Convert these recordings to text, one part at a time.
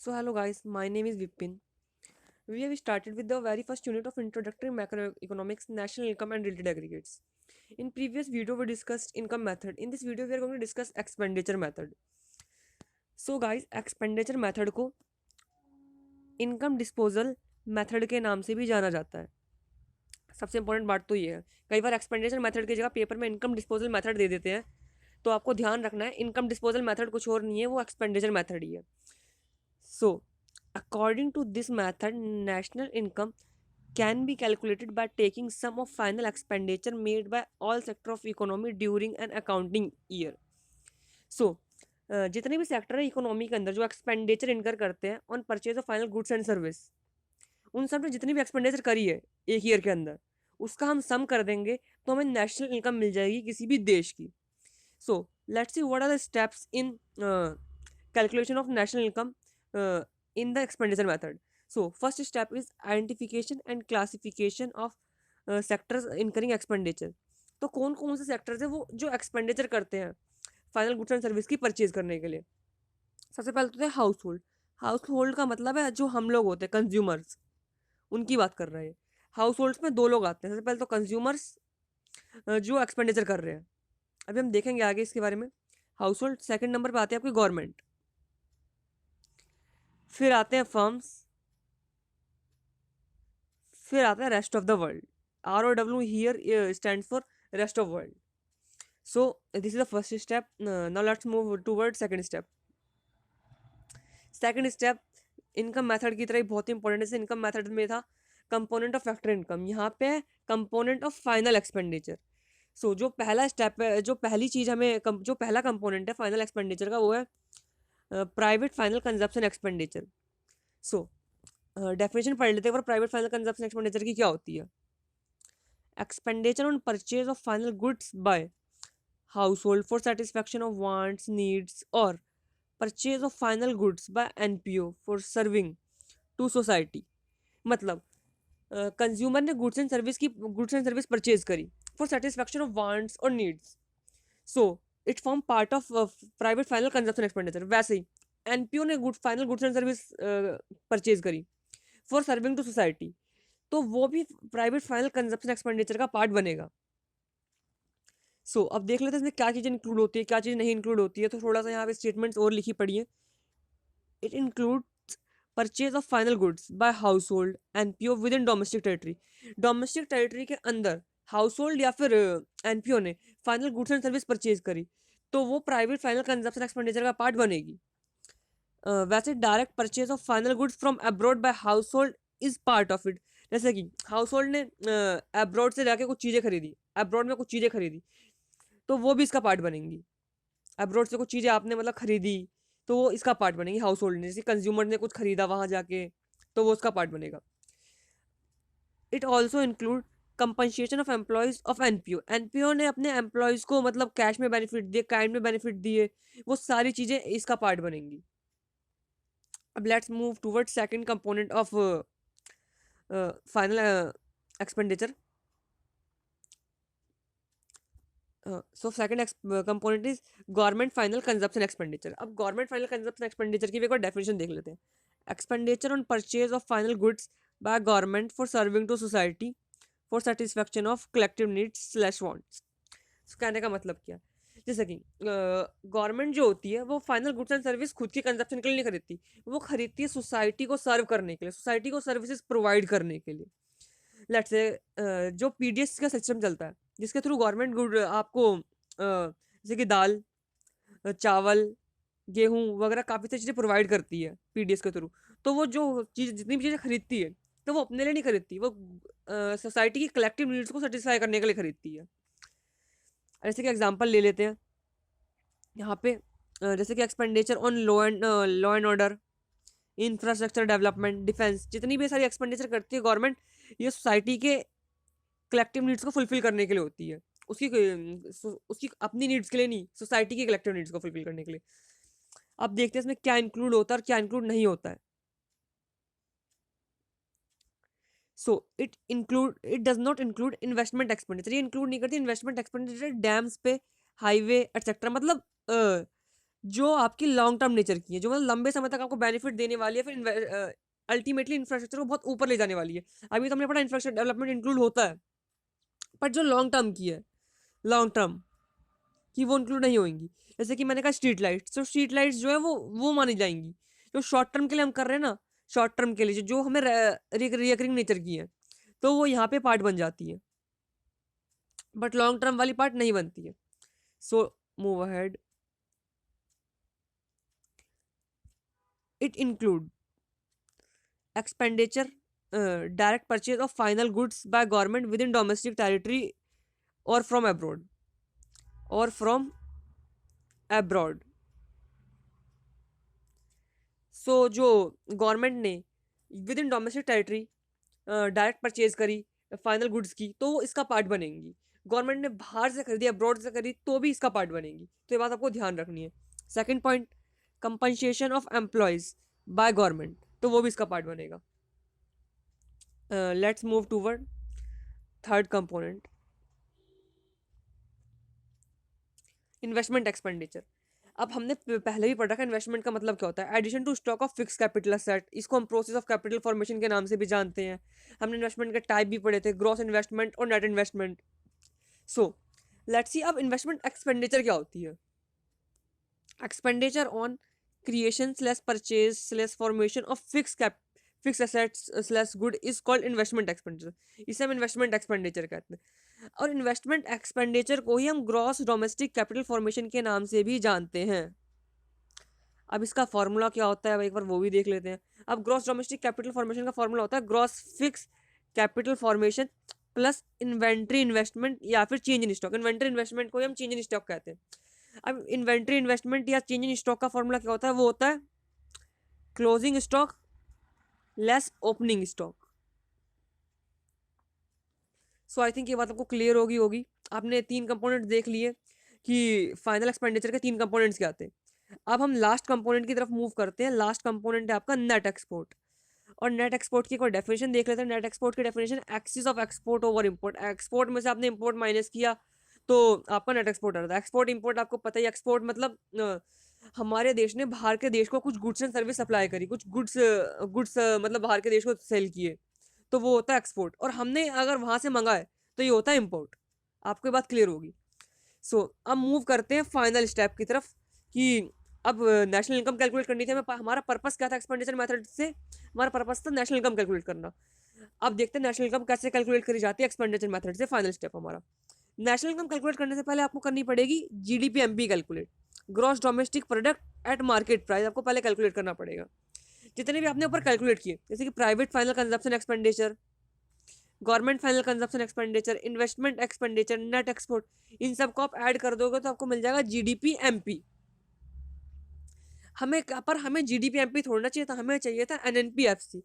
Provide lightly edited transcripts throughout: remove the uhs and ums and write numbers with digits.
So hello guys, my name is Vipin. We have started with the very first unit of introductory macroeconomics, national income and related aggregates. In previous video we discussed income method. In this video we are going to discuss expenditure method. So guys, expenditure method को income disposal method के नाम से भी जाना जाता है. सबसे important बात तो ये है, कई बार एक्सपेंडिचर मेथड की जगह पेपर में इनकम डिस्पोजल मेथड दे देते हैं, तो आपको ध्यान रखना है इनकम डिस्पोजल मेथड कुछ और नहीं है, वो एक्सपेंडिचर मेथड ही है. So, according to this method, national income can be calculated by taking sum of final expenditure made by all sector of economy during an accounting year. So, जितने भी sector है economy के अंदर जो expenditure इनकर करते हैं on purchase of final goods and service, उन सब ने जितनी भी एक्सपेंडिचर करी है एक ईयर के अंदर, उसका हम सम कर देंगे तो हमें नेशनल इनकम मिल जाएगी किसी भी देश की. So let's see what are the steps in calculation of national income in the expenditure method. So first step is identification and classification of sectors incurring expenditure. तो कौन कौन से सेक्टर्स है वो जो एक्सपेंडिचर करते हैं फाइनल गुड्स एंड सर्विस की परचेज करने के लिए. सबसे पहले तो है हाउस होल्ड. हाउस होल्ड का मतलब है जो हम लोग होते हैं कंज्यूमर्स, उनकी बात कर रहे हैं. हाउस होल्ड्स में दो लोग आते हैं. सबसे पहले तो कंज्यूमर्स जो एक्सपेंडिचर कर रहे हैं, अभी हम देखेंगे आगे इसके बारे में. House hold. सेकेंड नंबर पे आते हैं आपकी गवर्नमेंट, फिर आते हैं फर्म्स, फिर आता है rest of the world. ROW here stands for rest of world. So this is the first step. Now let's move toward second step. Second step income method की तरह ही बहुत ही इंपॉर्टेंट है. जैसे इनकम मेथड में था कंपोनेंट ऑफ फैक्टर इनकम, यहाँ पे component of final expenditure. सो जो पहला स्टेप है, जो पहली चीज़ हमें जो पहला कंपोनेंट है फाइनल एक्सपेंडिचर का, वो है private final consumption expenditure. So definition पढ़ लेते हैं पर प्राइवेट फाइनल कंजप्शन एक्सपेंडिचर की क्या होती है. Expenditure on purchase of final goods by household for satisfaction of wants, needs, और purchase of final goods by NPO for serving to society. मतलब कंज्यूमर ने गुड्स एंड सर्विस परचेज करी for satisfaction of wants और needs, so it form part of private final consumption expenditure. वैसे ही NPO ने final goods and service purchase करी for serving to society, तो वो भी प्राइवेट फाइनल कंजप्शन एक्सपेंडिचर का पार्ट बनेगा. सो अब देख लेते हैं इसमें क्या चीज़ें इंक्लूड होती है, क्या चीज़ नहीं इंक्लूड होती है. तो थोड़ा सा यहाँ पे स्टेटमेंट्स और लिखी पड़ी है. It includes purchase of final goods by household NPO within domestic territory. Domestic territory के अंदर हाउस होल्ड या फिर NPO ने final goods and service purchase करी, तो वो प्राइवेट फाइनल कंजप्शन एक्सपेंडिचर का पार्ट बनेगी. वैसे direct purchase of final goods from abroad by household is part of it. जैसे कि हाउस होल्ड ने अब्रॉड से जाके कुछ चीज़ें खरीदी, अब्रॉड में कुछ चीज़ें खरीदी, तो वो भी इसका पार्ट बनेंगी. अब्रॉड से कुछ चीज़ें आपने मतलब खरीदी, तो वो इसका पार्ट बनेगी हाउस होल्ड ने. जैसे कंज्यूमर ने कुछ खरीदा वहाँ जाके, तो वो उसका पार्ट बनेगा. It also include compensation of employees of NPO ने अपने एम्प्लॉयज़ को मतलब कैश में बेनिफिट दिए, काइंड में बेनिफिट दिए, वो सारी चीज़ें इसका पार्ट बनेंगी. अब let's move toward second component of final expenditure. So second component is government final consumption expenditure. अब गवर्नमेंट फाइनल कंजप्शन एक्सपेंडिचर की भी एक बार डेफिनेशन देख लेते हैं. Expenditure on purchase of final goods by government for serving to society for satisfaction of collective needs slash wants. कहने का मतलब क्या. जैसे कि गवर्नमेंट जो होती है वो फाइनल गुड्स एंड सर्विस खुद के कंजप्शन के लिए नहीं खरीदती, वो खरीदती है सोसाइटी को सर्व करने के लिए, सोसाइटी को सर्विसेज प्रोवाइड करने के लिए. लेट्स से जो PDS का सिस्टम चलता है जिसके थ्रू गवर्नमेंट गुड आपको जैसे कि दाल, चावल, गेहूँ वगैरह काफ़ी सारी चीज़ें प्रोवाइड करती है PDS के थ्रू. तो वो जो चीज़ जितनी भी चीज़ें खरीदती है, तो वो अपने लिए नहीं खरीदती, वो सोसाइटी की कलेक्टिव नीड्स को सेटिस्फाई करने के लिए खरीदती है. जैसे कि एग्जांपल ले लेते हैं यहाँ पे. जैसे कि expenditure on law and order, infrastructure development, defence, जितनी भी सारी एक्सपेंडिचर करती है गवर्नमेंट, ये सोसाइटी के कलेक्टिव नीड्स को फुलफिल करने के लिए होती है. उसकी अपनी नीड्स के लिए नहीं, सोसाइटी की कलेक्टिव नीड्स को फुलफिल करने के लिए. अब देखते हैं इसमें क्या इंक्लूड होता है और क्या इंक्लूड नहीं होता है. So it does not include investment expenditure. ये इंक्लूड नहीं करती इन्वेस्टमेंट एक्सपेंडिचर डैम्स पे, हाईवे एटसेट्रा. मतलब जो आपकी लॉन्ग टर्म नेचर की है, जो मतलब लंबे समय तक आपको बेनिफिट देने वाली है, फिर अल्टीमेटली इंफ्रास्ट्रक्चर को बहुत ऊपर ले जाने वाली है। अभी तो हमने पढ़ा इंफ्रास्ट्रक्चर डेवलपमेंट इंक्लूड होता है, पर जो लॉन्ग टर्म की है, लॉन्ग टर्म की वो इंक्लूड नहीं होंगी। जैसे कि मैंने कहा स्ट्रीट लाइट्स, तो स्ट्रीट लाइट्स जो है वो मानी जाएंगी। जो शॉर्ट टर्म के लिए हम कर रहे हैं ना, शॉर्ट टर्म के लिए जो हमें रिकरिंग नेचर की है, तो वो यहाँ पे पार्ट बन जाती है, बट लॉन्ग टर्म वाली पार्ट नहीं बनती है। So move ahead. It include expenditure direct purchase of final goods by government with in domestic territory और फ्रॉम अब्रॉड, और फ्रॉम अब्रॉड। सो जो गवर्नमेंट ने with in domestic territory direct purchase करी final goods की, तो वो इसका पार्ट बनेंगी। गवर्नमेंट ने बाहर से खरीदी, अब्रॉड से खरीदी, तो भी इसका पार्ट बनेंगी। तो ये बात आपको ध्यान रखनी है। Second point, compensation of employees by government, तो वो भी इसका पार्ट बनेगा। Let's move toward third component, investment expenditure. अब हमने पहले भी पढ़ रखा है इन्वेस्टमेंट का मतलब क्या होता है, addition to stock of fix capital asset. इसको हम प्रोसेस ऑफ कैपिटल फॉर्मेशन के नाम से भी जानते हैं। हमने इन्वेस्टमेंट के टाइप भी पढ़े थे, ग्रॉस इन्वेस्टमेंट और नेट इन्वेस्टमेंट। सो लेट्स सी अब इन्वेस्टमेंट एक्सपेंडिचर क्या होती है। Expenditure on creation slash purchase slash formation of fix assets slash good is called investment expenditure. इसे हम इन्वेस्टमेंट एक्सपेंडिचर कहते हैं। और इन्वेस्टमेंट एक्सपेंडिचर को ही हम ग्रॉस डोमेस्टिक कैपिटल फॉर्मेशन के नाम से भी जानते हैं। अब इसका फॉर्मूला क्या होता है, एक बार वो भी देख लेते हैं। अब ग्रॉस डोमेस्टिक कैपिटल फॉर्मेशन का फॉर्मूला होता है gross fix capital formation plus inventory investment या फिर change in stock. Inventory investment को हम चेंज इन स्टॉक कहते हैं। अब इन्वेंट्री इन्वेस्टमेंट या चेंज इन स्टॉक का फॉर्मूला क्या होता है, वो होता है closing stock less opening stock. So I think ये बात आपको क्लियर होगी। आपने 3 कंपोनेंट देख लिए कि फाइनल एक्सपेंडिचर के 3 कंपोनेंट्स क्या आते हैं। अब हम लास्ट कंपोनेंट की तरफ मूव करते हैं। लास्ट कंपोनेंट है आपका नेट एक्सपोर्ट। और नेट एक्सपोर्ट की कोई डेफिनेशन देख लेते हैं। नेट एक्सपोर्ट की definition axis of export over import. Export में से आपने इंपोर्ट माइनस किया तो आपका नेट एक्सपोर्ट आ रहा था। एक्सपोर्ट इंपोर्ट आपको पता ही, एक्सपोर्ट मतलब हमारे देश ने बाहर के देश को कुछ गुड्स एंड सर्विस सप्लाई करी, कुछ गुड्स मतलब बाहर के देश को सेल किए, तो वो होता है एक्सपोर्ट। और हमने अगर वहां से मंगाए तो ये होता है इम्पोर्ट। आपको ये बात क्लियर होगी। सो अब मूव करते हैं फाइनल स्टेप की तरफ कि अब नेशनल इनकम कैलकुलेट करनी थी हमें। हमारा पर्पस क्या था एक्सपेंडिचर मेथड से, हमारा पर्पस था नेशनल इनकम कैलकुलेट करना। अब देखते हैं नेशनल इनकम कैसे कैलकुलेट करी जाती है एक्सपेंडिचर मेथड से। फाइनल स्टेप हमारा, नेशनल इनकम कैलकुलेट करने से पहले आपको करनी पड़ेगी GDP MP calculate, gross domestic product at market price. आपको पहले कैलकुलेट करना पड़ेगा जितने भी आपने ऊपर कैलकुलेट किए, जैसे कि private final consumption expenditure, government final consumption expenditure, investment expenditure, net export, इन सबको आप ऐड कर दोगे तो आपको मिल जाएगा जीडीपी एमपी। हमें जीडीपी एमपी थोड़ा चाहिए था, हमें चाहिए था एनएनपीएफसी।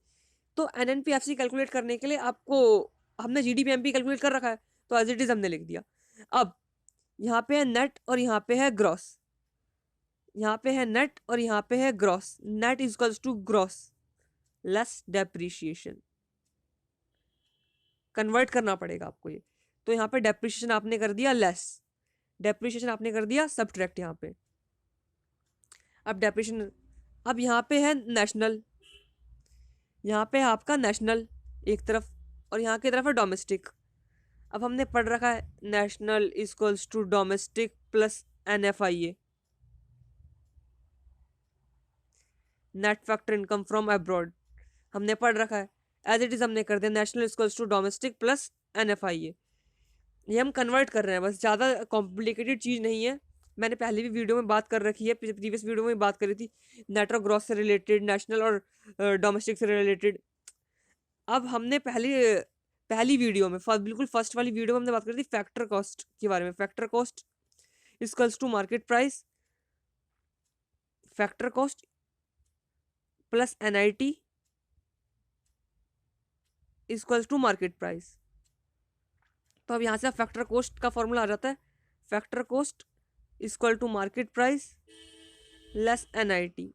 तो एनएनपीएफसी कैलकुलेट करने के लिए आपको, हमने जीडीपी एमपी कैलकुलेट कर रखा है तो एज इट इज हमने लिख दिया। अब यहाँ पे है नेट और यहाँ पे है ग्रॉस, यहाँ पे है नेट और यहाँ पे है gross. Net is equals to gross less depreciation. Convert करना पड़ेगा आपको ये। तो यहाँ पे डेप्रिशिएशन आपने कर दिया लेस, डेप्रिशिएशन आपने कर दिया सब्ट्रैक्ट यहाँ पे। अब डेप्रिशिएशन, अब यहाँ पे है नेशनल, यहाँ पे है आपका नेशनल एक तरफ और यहाँ की तरफ है डोमेस्टिक। अब हमने पढ़ रखा है national equals to domestic plus NFIA, net factor income from abroad. हमने पढ़ रखा है, एज इट इज हमने कर दिया national equals to domestic plus NFIA। ये हम कन्वर्ट कर रहे हैं, बस ज़्यादा कॉम्प्लिकेटेड चीज़ नहीं है। मैंने पहले भी वीडियो में बात कर रखी है, प्रीवियस वीडियो में बात करी थी नेट और ग्रॉस से रिलेटेड, नेशनल और डोमेस्टिक से रिलेटेड। अब हमने पहली वीडियो में बिल्कुल फर्स्ट वाली वीडियो में हमने बात करी थी फैक्टर कॉस्ट के बारे में। Factor cost equals to market price, factor cost plus NIT equals to market price. तो अब यहाँ से फैक्टर कॉस्ट का फॉर्मूला आ जाता है factor cost equal to market price less NIT,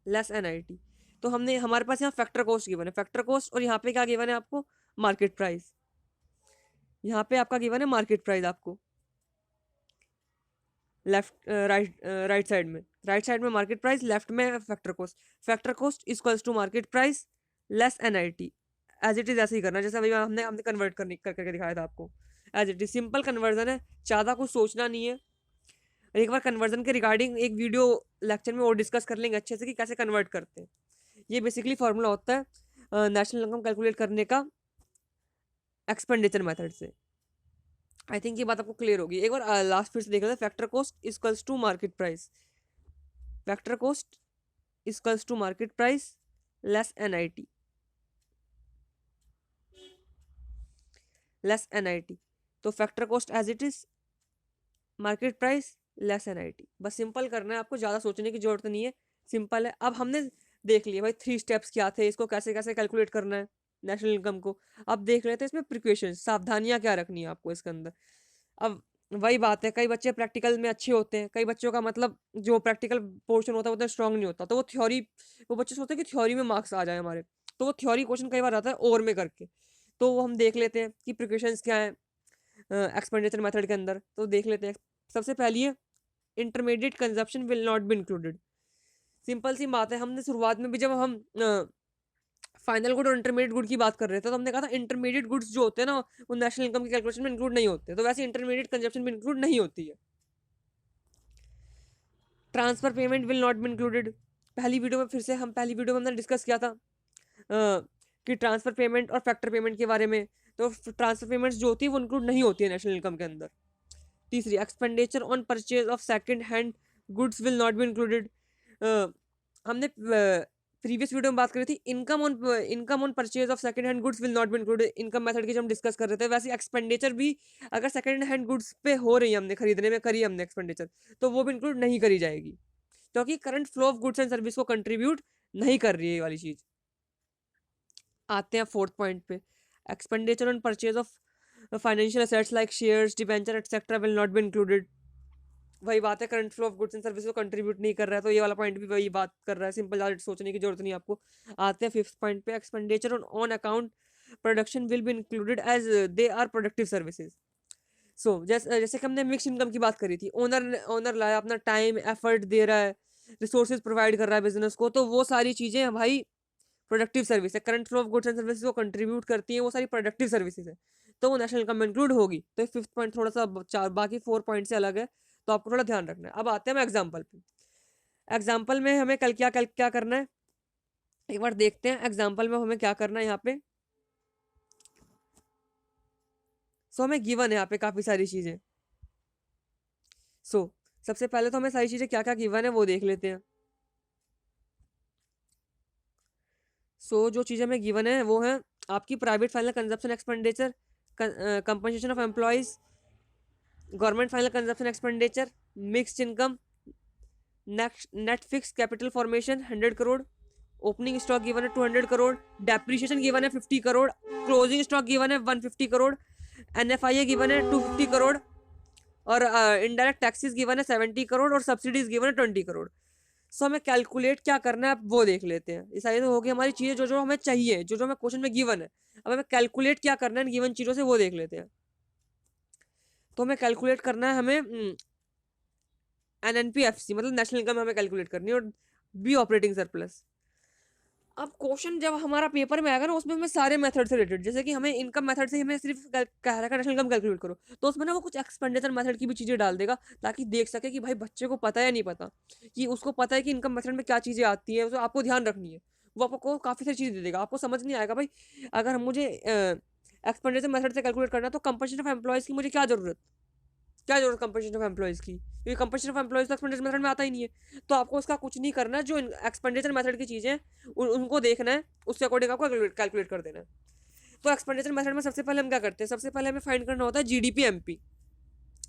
less NIT। तो हमने, हमारे पास यहाँ फैक्टर कॉस्ट गिवन है, फैक्टर कॉस्ट, और यहाँ पे क्या गिवन है आपको, मार्केट प्राइस। यहाँ पे आपका गिवन है मार्केट प्राइस आपको। लेफ्ट राइट साइड में मार्केट प्राइस, लेफ्ट में factor cost equals to market price less NIT। As it is ऐसे ही करना जैसे अभी हमने हमने कन्वर्ट करके दिखाया था आपको। As it is simple conversion है, ज़्यादा कुछ सोचना नहीं है। एक बार कन्वर्जन के रिगार्डिंग एक वीडियो लेक्चर में और डिस्कस कर लेंगे अच्छे से कि कैसे कन्वर्ट करते हैं। ये बेसिकली फॉर्मूला होता है नेशनल इनकम कैलकुलेट करने का एक्सपेंडिचर मेथड से। आई थिंक ये बात आपको क्लियर होगी। एक बार लास्ट फिर से देख लेते हैं। Factor cost equals to market price, factor cost equals to market price less NIT, less NIT। तो factor cost as it is, market price less NIT। बस सिंपल करना है आपको, ज़्यादा सोचने की जरूरत नहीं है, सिंपल है। अब हमने देख लिया भाई 3 स्टेप्स क्या थे, इसको कैसे कैसे कैलकुलेट करना है नेशनल इनकम को। अब देख लेते हैं इसमें प्रिकॉशंस, सावधानियां क्या रखनी है आपको इसके अंदर। अब वही बात है, कई बच्चे प्रैक्टिकल में अच्छे होते हैं, कई बच्चों का मतलब जो प्रैक्टिकल पोर्शन होता है उतना स्ट्रांग नहीं होता, तो वो बच्चे सोचते हैं कि थ्योरी में मार्क्स आ जाए हमारे, तो वो थ्योरी क्वेश्चन कई बार आता है और में करके। तो वो हम देख लेते हैं कि प्रिकॉशंस क्या है एक्सपेंडिचर मेथड के अंदर। तो देख लेते हैं। सबसे पहली है intermediate consumption will not be included. Simple सी बात है, हमने शुरुआत में भी जब हम फाइनल गुड और इंटरमीडिएट गुड की बात कर रहे थे तो हमने कहा था इंटरमीडिएट गुड्स जो होते हैं ना वो नेशनल इनकम की कैलकुलेशन में इंक्लूड नहीं होते, तो वैसे इंटरमीडिएट कंजप्शन भी इंक्लूड नहीं होती है। Transfer payment will not be included. पहली वीडियो में हमने डिस्कस किया था कि ट्रांसफर पेमेंट और फैक्टर पेमेंट के बारे में। तो ट्रांसफर पेमेंट्स जो होती है वो इंक्लूड नहीं होती है नेशनल इनकम के अंदर। तीसरी, expenditure on purchase of second hand goods will not be included. हमने प्रीवियस वीडियो में बात करी थी income on purchase of second hand goods will not be included, income method की जब हम डिस्कस कर रहे थे। वैसे एक्सपेंडिचर भी अगर सेकंड हैंड गुड्स पे हो रही है, हमने खरीदने में करी हमने एक्सपेंडिचर, तो वो भी इंक्लूड नहीं करी जाएगी, क्योंकि current flow of goods and service को कंट्रीब्यूट नहीं कर रही है ये वाली चीज। आते हैं 4th पॉइंट पे, expenditure on purchase of financial assets like shares, debenture etcetera will not be included. वही बात है, current flow of goods and service को कंट्रीब्यूट नहीं कर रहा है, तो ये वाला पॉइंट भी वही बात कर रहा है। सिंपल, ज़्यादा सोचने की जरूरत नहीं आपको। आते हैं 5th पॉइंट पे, expenditure on account production will be included as they are productive services. So जैसे कि हमने मिक्स इनकम की बात करी थी, ओनर लाया, अपना टाइम एफर्ट दे रहा है, रिसोर्सेज प्रोवाइड कर रहा है बिजनेस को, तो वो सारी चीज़ें भाई प्रोडक्टिव सर्विस है। Current flow of goods and services को कंट्रीब्यूट करती हैं, वो सारी प्रोडक्टिव सर्विसेज है, तो वो नेशनल इनकम में इंक्लूड होगी। तो 5th पॉइंट थोड़ा सा बाकी 4 पॉइंट से अलग है, तो आपको थोड़ा ध्यान रखना है। अब आते हैं हम एग्जाम्पल पे। एग्जाम्पल में हमें कल क्या करना है, एक बार देखते हैं एग्जाम्पल में हमें क्या करना है यहाँ पे। सो हमें गिवन है यहाँ पे काफ़ी सारी चीज़ें। सो सबसे पहले तो हमें सारी चीज़ें क्या क्या गिवन है वो देख लेते हैं। जो चीज़ें हमें गिवन है वो है आपकी private final consumption expenditure, compensation of employees, government final consumption expenditure, mixed income, net fix capital formation 100 crore, opening stock given है 200 करोड़, डेप्रीशिएशन गिवन है 50 करोड़, क्लोजिंग स्टॉक गिवन है 150 करोड़, NFIA गिवन है 250 करोड़, और इनडायरेक्ट टैक्सेस गिवन है 70 करोड़, और सब्सिडीज गिवन है 20 करोड़। सो हमें calculate क्या करना है वो देख लेते हैं। ये सारी तो होगी हमारी चीज़ें जो जो हमें चाहिए, जो जो हमें क्वेश्चन में गिवन है। अब हमें कैलकुलेट क्या करना है इन गिवन चीज़ों से वो देख लेते हैं। तो हमें कैलकुलेट करना है, हमें NNPFC मतलब नेशनल इनकम हमें कैलकुलेट करनी है, और बी ऑपरेटिंग सरप्लस। अब क्वेश्चन जब हमारा पेपर में आएगा ना उसमें हमें सारे मेथड से रिलेटेड, जैसे कि हमें इनकम मेथड से हमें सिर्फ कह रहा है नेशनल इनकम कैलकुलेट करो, तो उसमें ना वो कुछ एक्सपेंडिचर मेथड की भी चीज़ें डाल देगा, ताकि देख सके कि भाई बच्चे को पता है या नहीं पता, कि उसको पता है कि इनकम मेथड में क्या चीज़ें आती है, तो आपको ध्यान रखनी है। वो आपको काफ़ी सारी चीज़ें दे देगा, आपको समझ नहीं आएगा भाई अगर मुझे एक्सपेंडिचर मेथड से कैलकुलेट करना है तो कंपनसेशन ऑफ एम्प्लॉयज़ की मुझे क्या जरूरत कंपनसेशन ऑफ एम्प्लॉयज़ की, क्योंकि कंपनसेशन ऑफ एम्प्लॉयज़ तो एक्सपेंडिचर मेथड में आता ही नहीं है। तो आपको उसका कुछ नहीं करना है, जो एक्सपेंडिचर मेथड की चीज़ें उनको देखना है, उसके अकॉर्डिंग आपको कैलकुलेट कर देना है। तो एक्सपेंडिचर मेथड में सबसे पहले हम क्या करते हैं, सबसे पहले हमें फाइंड करना होता है GDP-MP।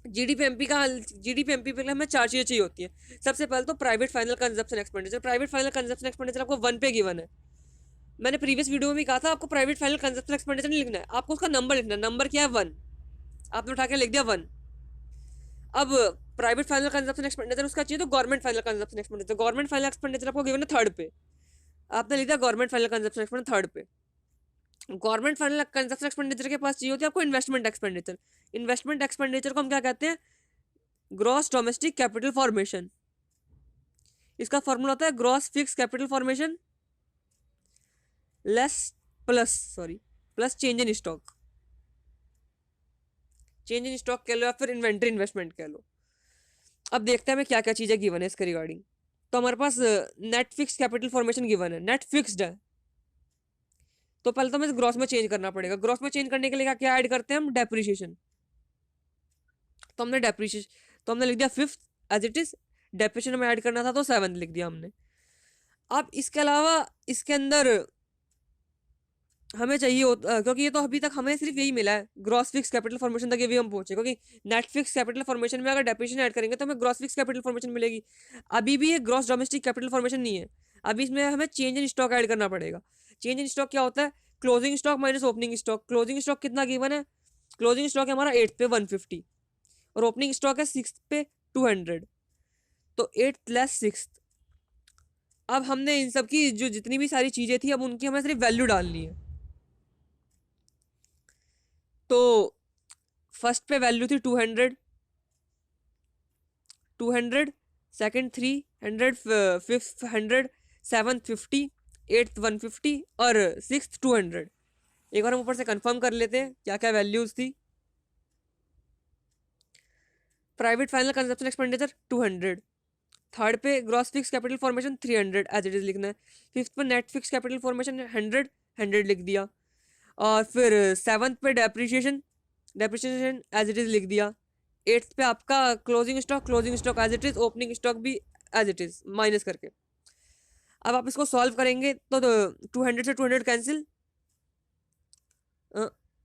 GDP-MP पे हमें 4 चीज़ें चाहिए होती है। सबसे पहले तो private final consumption expenditure. Private final consumption expenditure आपको 1 पे गिवन है। मैंने प्रीवियस वीडियो में भी कहा था आपको प्राइवेट फाइनल कंजप्शन एक्सपेंडिचर नहीं लिखना है, आपको उसका नंबर लिखना है। नंबर क्या है 1, आपने उठा के लिख दिया 1। अब प्राइवेट फाइनल कंजप्शन एक्सपेंडिचर उसका चाहिए तो government final consumption expenditure, government final expenditure आपको गिवन है 3rd पे, आपने लिख दिया government final consumption expenditure 3rd पे। गवर्नमेंट फाइनल कंजप्शन एक्सपेंडिचर के पास चाहिए होती है आपको इन्वेस्टमेंट एक्सपेंडिचर। इन्वेस्टमेंट एक्सपेंडिचर को हम क्या कहते हैं, ग्रॉस डोमेस्टिक कैपिटल फॉर्मेशन, इसका फॉर्मूला होता है gross fix capital formation less plus change in stock. Change in stock कह लो या फिर इन्वेंट्री इन्वेस्टमेंट कह लो। अब देखते हैं हमें क्या क्या चीजें गिवन है इसके रिगार्डिंग। तो हमारे पास net fix capital formation given है, नेट फिक्स्ड है, तो पहले तो हमें ग्रॉस में चेंज करना पड़ेगा। ग्रॉस में चेंज करने के लिए क्या ऐड करते हैं हम, डेप्रिसिएशन। तो हमने डेप्रिसिएशन तो हमने लिख दिया fifth as it is, depreciation में ऐड करना था तो सेवंथ लिख दिया हमने। अब इसके अलावा इसके अंदर हमें चाहिए होता, क्योंकि ये तो अभी तक हमें सिर्फ यही मिला है, ग्रॉस फिक्स कैपिटल फॉर्मेशन तक भी हम पहुंचे, क्योंकि नेट फिक्स कैपिटल फॉर्मेशन में अगर डेप्रिसिएशन ऐड करेंगे तो हमें ग्रॉस फिक्स कैपिटल फॉर्मेशन मिलेगी। अभी भी ये ग्रॉस डोमेस्टिक कैपिटल फॉर्मेशन नहीं है, अभी इसमें हमें चेंज इन स्टॉक ऐड करना पड़ेगा। चेंज इन स्टॉक क्या होता है, closing stock minus opening stock. Closing stock कितना गिवन है, क्लोजिंग स्टॉक है हमारा 8 पे 150 और ओपनिंग स्टॉक है 6 पे 200, तो 8 लेस 6। अब हमने इन सब की जो जितनी भी सारी चीजें थी अब उनकी हमें सिर्फ वैल्यू डालनी है। तो फर्स्ट पे वैल्यू थी 200, 200, सेकंड 300, फिफ्थ 100, सेवन्थ 50, एट्थ 150 और सिक्स्थ 200। एक बार हम ऊपर से कंफर्म कर लेते हैं क्या क्या वैल्यूज थी। Private final consumption expenditure 200, third पे gross fix capital formation 300 as it is लिखना है, फिफ्थ पे नेट फिक्स कैपिटल फॉर्मेशन 100, 100 लिख दिया, और फिर सेवन्थ पे depreciation, depreciation as it is लिख दिया, एट्थ पे आपका closing stock as it is, opening stock भी एज इट इज माइनस करके। अब आप इसको सॉल्व करेंगे तो 200 से 200 कैंसिल,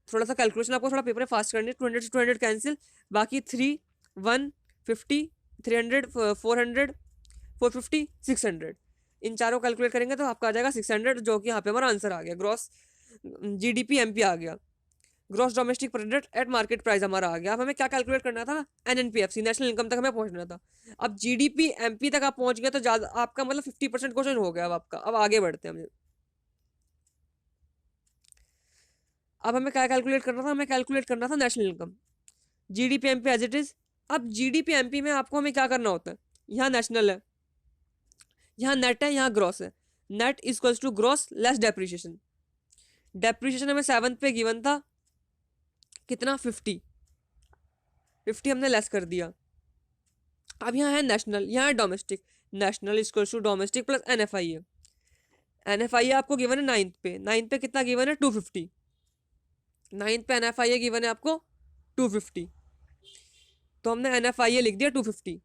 थोड़ा सा कैलकुलेशन आपको थोड़ा पेपर में फास्ट करनी है। 200 से 200 कैंसिल, बाकी 3, 150, 300, 400, 450, 600, इन चारों कैलकुलेट करेंगे तो आपका आ जाएगा 600, जो कि यहाँ पे हमारा आंसर आ गया। ग्रॉस जीडीपी एमपी आ गया, gross domestic product at market price हमारा आ गया। अब हमें क्या कैलकुलेट करना था, एनएनपीएफसी, नेशनल इनकम तक हमें पहुंचना था। अब जीडीपी एमपी तक आप पहुंच गए तो ज्यादा आपका मतलब 50% क्वेश्चन हो गया अब आपका। अब आगे बढ़ते हैं हम। अब हमें क्या कैलकुलेट करना था, हमें कैलकुलेट करना था national income, GDP MP as it is. अब जीडीपी एमपी में आपको हमें क्या करना होता है, यहाँ नेशनल है, यहाँ नेट है, यहाँ ग्रॉस है। Net equals to gross less depreciation. Depreciation हमें सेवंथ पे गिवन था कितना, 50, 50 हमने लेस कर दिया। अब यहाँ है नेशनल, यहाँ है domestic, national equals to domestic plus NFI है। एनएफआई आपको गिवन है नाइन्थ पे, नाइन्थ पे कितना गिवन है 250, नाइन्थ पे एनएफआई गिवन है आपको 250, तो हमने एनएफआई लिख दिया 250।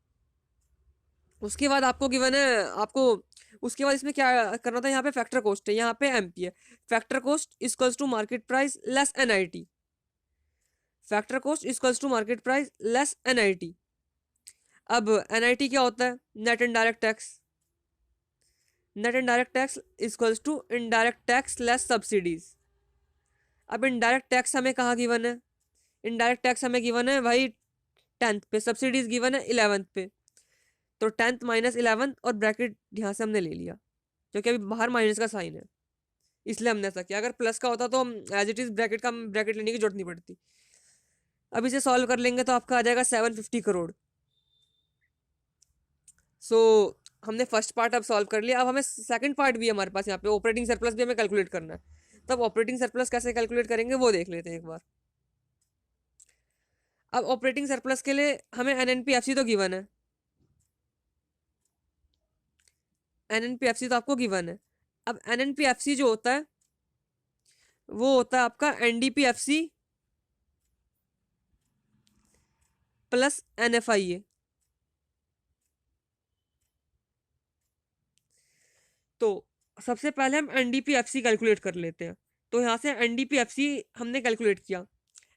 उसके बाद आपको गिवन है आपको, उसके बाद इसमें क्या करना था, यहाँ पे फैक्टर कॉस्ट है, यहाँ पे एमपी है। Factor cost equals to market price less NIT, factor cost equals to market price less NIT. अब एनआईटी क्या होता है, net indirect tax, net indirect tax equals to indirect tax less subsidies. अब indirect tax हमें कहाँ given है, indirect tax हमें given है भाई 10th पे, सब्सिडीज गिवन है 11th पे, तो 10th माइनस 11th और ब्रैकेट यहाँ से हमने ले लिया, क्योंकि अभी बाहर माइनस का साइन है इसलिए हमने ऐसा किया। अगर प्लस का होता तो हम एज इट इज ब्रैकेट का ब्रैकेट लेने की जरूरत नहीं पड़ती। अब इसे सॉल्व कर लेंगे तो आपका आ जाएगा 750 करोड़। सो हमने फर्स्ट पार्ट अब सॉल्व कर लिया। अब हमें सेकंड पार्ट भी है हमारे पास, यहाँ पे ऑपरेटिंग सरप्लस भी हमें कैलकुलेट करना है। तब ऑपरेटिंग सरप्लस कैसे कैलकुलेट करेंगे वो देख लेते हैं एक बार। अब ऑपरेटिंग सरप्लस के लिए हमें एनएनपीएफसी तो गिवन है, एनएनपीएफसी तो आपको गिवन है। अब एनएनपीएफसी जो होता है वो होता है आपका एनडीपीएफसी प्लस एनएफआईए। तो सबसे पहले हम एनडीपीएफसी कैलकुलेट कर लेते हैं। तो यहाँ से एनडीपीएफसी हमने कैलकुलेट किया,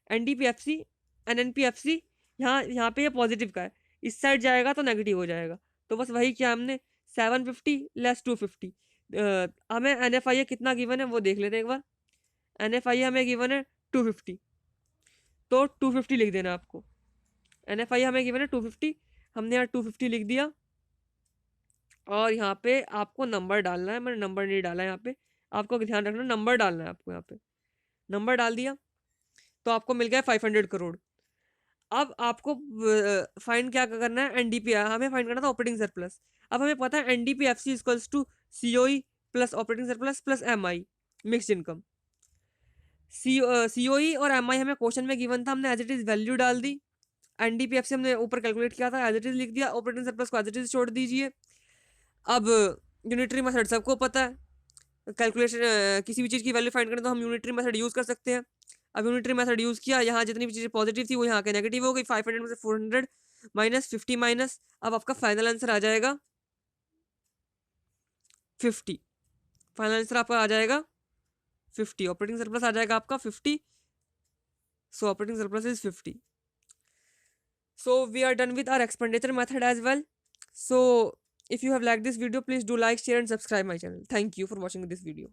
एनडीपीएफसी एनएनपीएफसी, यहाँ पे ये पॉजिटिव का है, इस साइड जाएगा तो नेगेटिव हो जाएगा, तो बस वही किया हमने, 750 लेस 250। हमें एनएफआईए कितना गिवन है वो देख लेते हैं एक बार। एनएफआईए हमें गिवन है 250, तो 250 लिख देना आपको। एनएफआईए हमें गिवन है 250, हमने यहाँ 250 लिख दिया, और यहाँ पे आपको नंबर डालना है, मैंने नंबर नहीं डाला यहाँ पे, आपको ध्यान रखना नंबर डालना है आपको। यहाँ पे नंबर डाल दिया तो आपको मिल गया 500 करोड़। अब आपको फाइंड क्या करना है, एनडीपी, हमें फाइंड करना था ऑपरेटिंग सरप्लस। अब हमें पता है NDP F C equals to COE plus operating surplus plus M I mixed income. COE और एम आई हमें क्वेश्चन में गिवन था, हमने एज इट इज वैल्यू डाल दी। एनडीपीएफ से हमने ऊपर कैलकुलेट किया था, एज इट इज लिख दिया। ऑपरेटिंग सरप्लस को एज इट इज छोड़ दीजिए। अब यूनिटरी मेथड सबको पता है, कैलकुलेशन किसी भी चीज़ की वैल्यू फाइंड करें तो हम यूनिटरी मेथड यूज़ कर सकते हैं। अब यूनिटरी मेथड यूज़ किया, यहाँ जितनी भी चीज़ें पॉजिटिव थी वो यहाँ के नेगेटिव हो गई। 500 में से 400 माइनस 50 माइनस, अब आपका फाइनल आंसर आ जाएगा 50। फाइनल आंसर आपका आ जाएगा 50। ऑपरेटिंग सरप्लस आ जाएगा आपका 50। सो operating surplus is 50। So we are done with our expenditure method as well. So if you have liked this video, please do like, share and subscribe my channel. Thank you for watching this video.